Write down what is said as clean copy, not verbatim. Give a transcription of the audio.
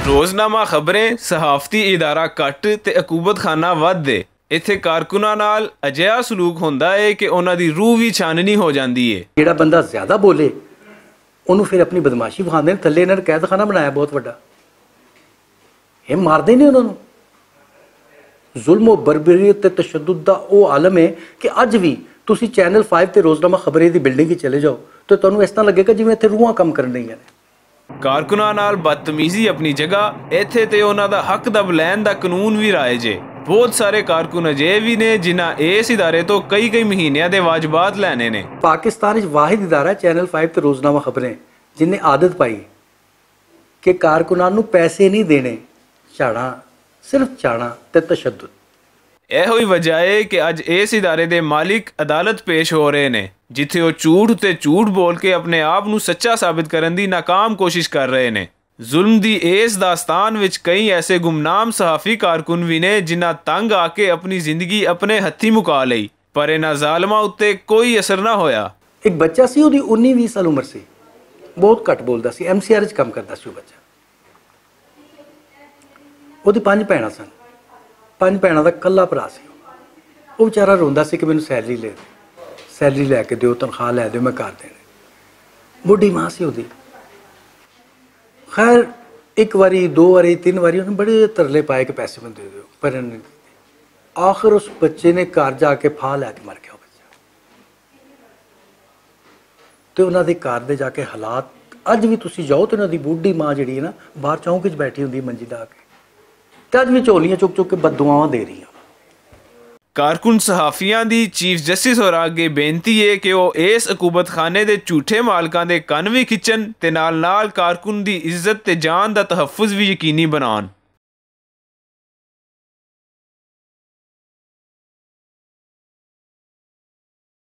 रोज़नामा खबरें सहाफ़ती इदारा घट ते अकूबत खाना वध है। इत्थे कारकुनां नाल अजिहा सलूक हुंदा है कि उन्हां दी रूह भी छाननी हो जाती है। जिहड़ा बंदा ज़्यादा बोले उन्होंने फिर अपनी बदमाशी विखाते हैं। थल्ले इन्होंने कैदखाना बनाया बहुत वड्डा, ये मारते नहीं उन्होंने। जुल्म बर्बरीयत ते तशद्दुद दा वो आलम है कि अज भी तुसी चैनल 5 ते रोज़नामा खबरें दी बिल्डिंग ही चले जाओ तो तुहानूं इस तरह लगेगा जिवें इत्थे रूहां काम करन रहीआं ने। कारकुनां नाल बदतमीजी अपनी जगह, इत्थे ते उन्हां दा हक दब लैण दा कानून भी राइज है। बहुत सारे कारकुन अजिहे भी ने जिन्हां इस इदारे तो कई महीनों के वाजबात लैने ने। पाकिस्तान वाहिद इदारा चैनल 5 ते रोज़नामा खबरें जिन्हें आदत पाई कि कारकुनां नूं पैसे नहीं देने, झाड़ा सिर्फ झाड़ा ते तशद्दुद। ਇਹੋ ਹੀ वजह है कि अज इस इदारे के मालिक अदालत पेश हो रहे हैं, जिथे वो झूठ ते झूठ बोल के अपने आप नूं सच्चा साबित करने की नाकाम कोशिश कर रहे हैं। जुल्म दी इस दास्तान विच कई ऐसे गुमनाम सहाफ़ी कारकुन भी ने जिन्हां तंग आके अपनी जिंदगी अपने हत्थी मुका लई, पर इन्हां ज़ालिमां उत्ते कोई असर ना होया। एक बच्चा सी, उहदी 19-20 साल उम्र सी, बहुत घट बोलदा सी, MCR च काम करदा सी। बच्चा उहदी 5 भैणां सन, 5 भैणां दा कल्ला भरा सी। वो बेचारा रोंदा सी कि मैनूं सैलरी ले दे, सैलरी लैके दिओ, तनख्वाह लै दिओ, मैं घर देने। बुढ़ी मां सी उहदी। खैर एक बारी, 2 बारी, 3 बारी उन्हें बड़े तरले पाए कि पैसे मैं दे दो, पर आखिर उस बच्चे ने घर जाके फाह लैके मर गया। बच्चा तो उन्होंने घर दे जाके हालात अज भी तुसी जाओ तो उन्होंने बुढ़ी माँ जी है ना, बाहर चौंक च बैठी होंगी मंजी ला के, तो अज भी झोलियां चुक चुक के बददुआवां दे रही। कारकुन सहाफ़ियां दी चीफ जस्टिस होर अगे बेनती है कि वो इस अकूबत खाने के झूठे मालकां दे कन्न भी खिच्चन ते नाल नाल कारकुन दी इज्जत ते जान दा तहफ़ुज़ भी यकीनी बनान।